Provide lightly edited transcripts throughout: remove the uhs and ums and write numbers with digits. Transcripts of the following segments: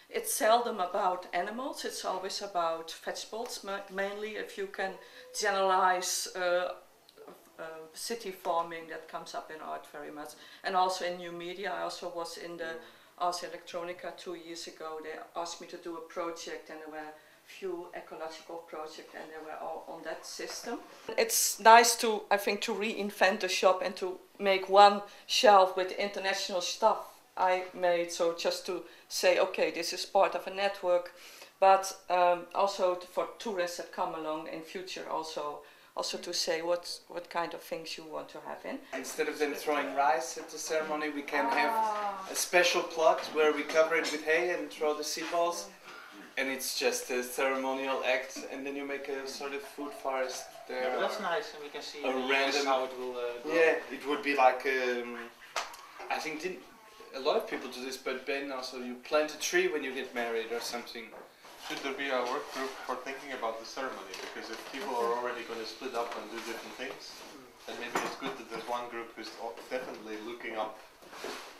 It's seldom about animals, it's always about vegetables, mainly, if you can generalize city farming. That comes up in art very much. And also in new media. I also was in the Ars Electronica 2 years ago. They asked me to do a project, and there were few ecological projects, and they were all on that system. It's nice to, I think, to reinvent the shop and to make one shelf with international stuff I made. So just to say, okay, this is part of a network, but also for tourists that come along in future, also to say what kind of things you want to have in. Instead of them throwing rice at the ceremony, we can have a special plot where we cover it with hay and throw the seed balls. And it's just a ceremonial act, and then you make a sort of food forest there. Yeah, that's nice, and we can see random, how it will grow. Yeah, it would be like, I think a lot of people do this, but Ben also, you plant a tree when you get married or something. Should there be a work group for thinking about the ceremony? Because if people are already going to split up and do different things, then maybe it's good that there's one group who's definitely looking up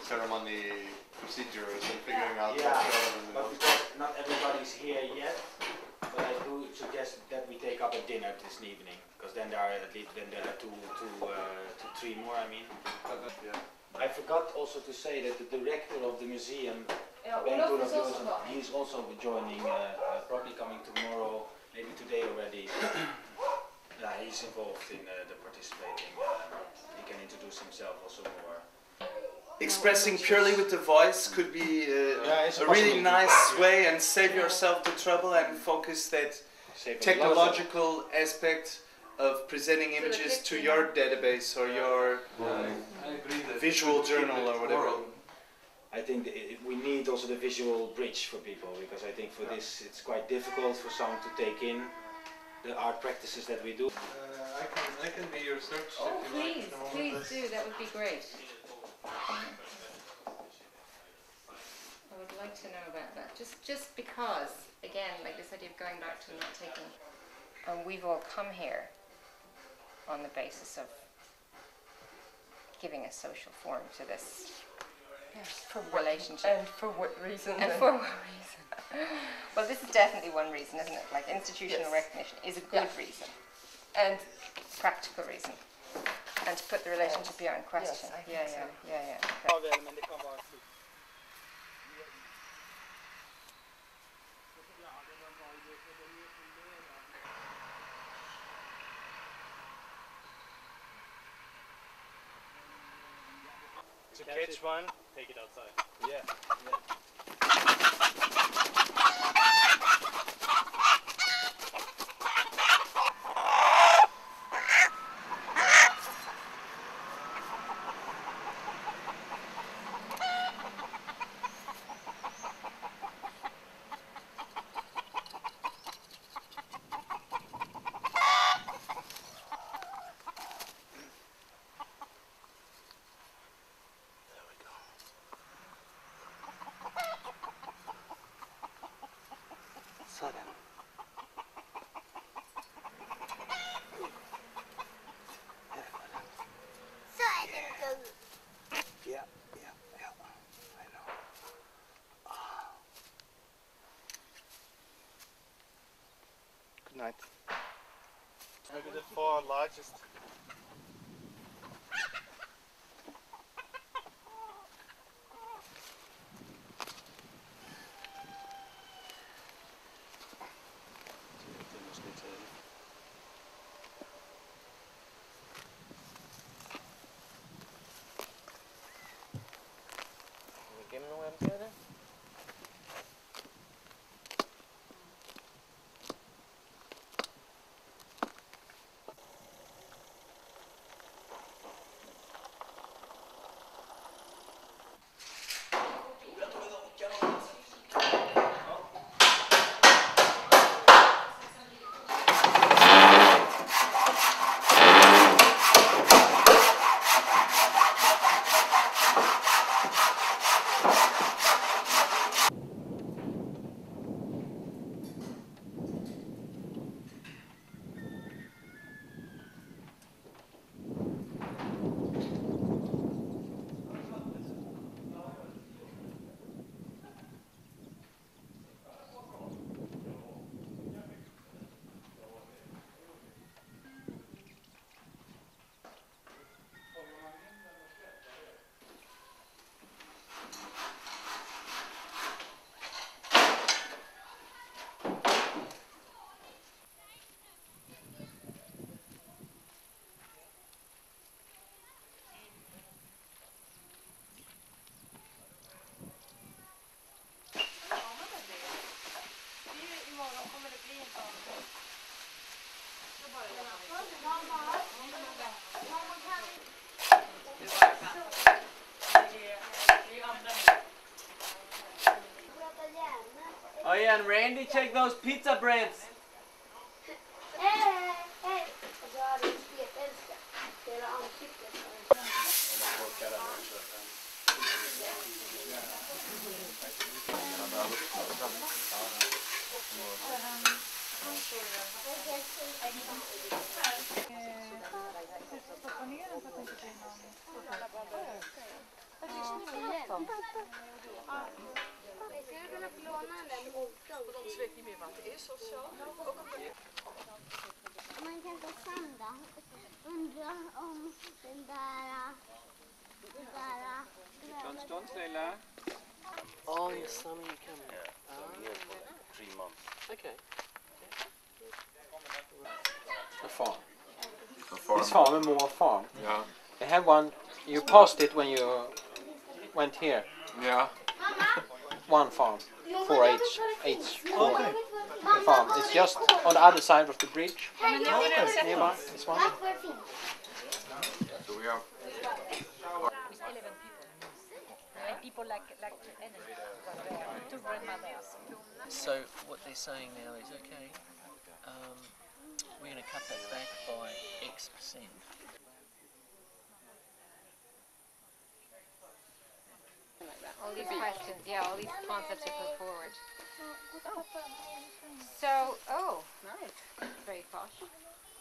ceremony procedures and figuring out what's relevant. But because not everybody's here yet, but I do suggest that we take up a dinner this evening, because then there are at least two, three more. I mean, I forgot also to say that the director of the museum, he's also joining, probably coming tomorrow, maybe today already. He's involved in the participating. He can introduce himself also more. Expressing purely with the voice could be a really nice way, and save yourself the trouble and focus that technological aspect of presenting images to your database or your visual journal or whatever. I think we need also the visual bridge for people, because I think for this it's quite difficult for some to take in the art practices that we do. I can be your search if you please, like. Please do, that would be great. I would like to know about that, just because, again, like this idea of going back to not taking, we've all come here on the basis of giving a social form to this relationship. And for what reason? And for what reason? Well, this is definitely one reason, isn't it? Like institutional recognition is a good reason, and practical reason, and to put the relationship beyond question. Yes, Yeah. To catch one, take it outside. Yeah. I know. Good night. Maybe the 4 largest. Give him the web together. Oh yeah, and Randy, check those pizza breads. Man kan gå sanda undra om den där Don't Leila. Oh, your son, you come here. So here for 3 months. Okay. A farm. This farm, a more farm. Yeah. They have one. You passed it when you went here. Yeah. One farm, 4H, H4 farm. It's just on the other side of the bridge. Nearby, this one. So we are. People like to energy, two grandmothers. So what they're saying now is, okay, we're going to cut that back by X%. All these questions, yeah, all these concepts are put forward. So, nice. Very posh.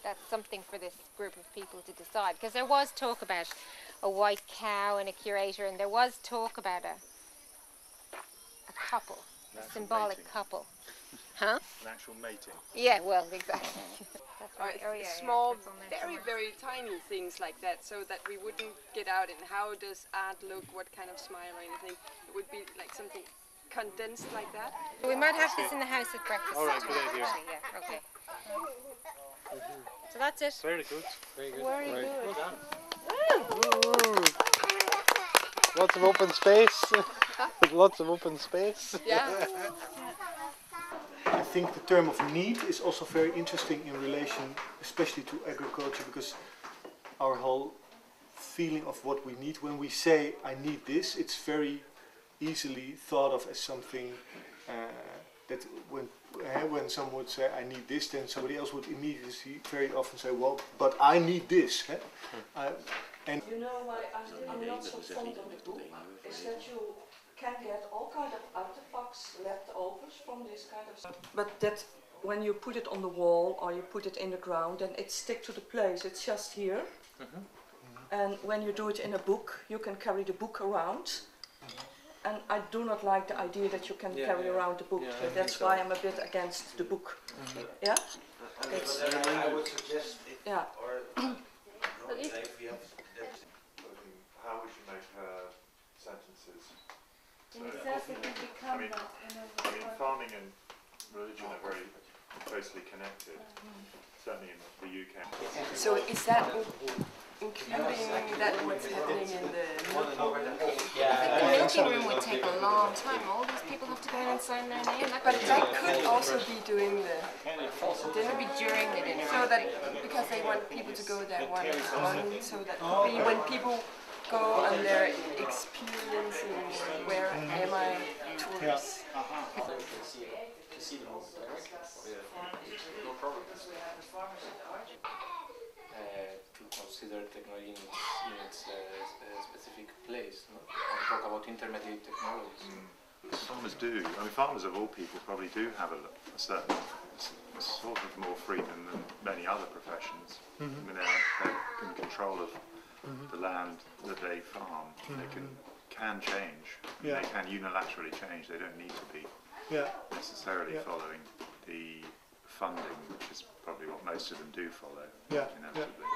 That's something for this group of people to decide. Because there was talk about a white cow and a curator, and there was talk about a couple, a symbolic couple. Huh? An actual mating. Yeah, well, exactly. That's right. Oh, yeah, small, yeah. very tiny things like that, so that we wouldn't get out in how does art look, what kind of smile or anything. It would be like something condensed like that. We might have this in the house at breakfast. All right, good idea. Yeah, okay. So that's it. Very good. Very good. Very good. Well done. Lots of open space. Lots of open space. Yeah. I think the term of need is also very interesting in relation especially to agriculture, because our whole feeling of what we need, when we say I need this, it's very easily thought of as something that when someone would say I need this, then somebody else would immediately very often say, well, but I need this. And you know why I'm not so fond of the book is that you can get all kind of artifacts, leftovers from this kind of stuff. But that when you put it on the wall or you put it in the ground, then it sticks to the place. It's just here. And when you do it in a book, you can carry the book around. And I do not like the idea that you can carry around the book. So that's why I'm a bit against the book. Yeah? It's, I would suggest it, yeah. or if we have how we should make sentences. So I mean, farming and religion are very closely connected, certainly in the UK. So is that including that what's happening in the The milking room would take a long time. All these people have to go in and sign their name. but that could also be doing the It would be during the dinner. so that because they want people to go there one month, so that could be when people go on their experiencing where am I tours. To consider technology in its specific place, no? And talk about intermediate technologies. Farmers do. I mean, farmers of all people probably do have a certain sort of more freedom than many other professions. I mean, they're in control of the land that they farm. They can change. They can unilaterally change. They don't need to be necessarily following the funding, which is probably what most of them do follow, inevitably.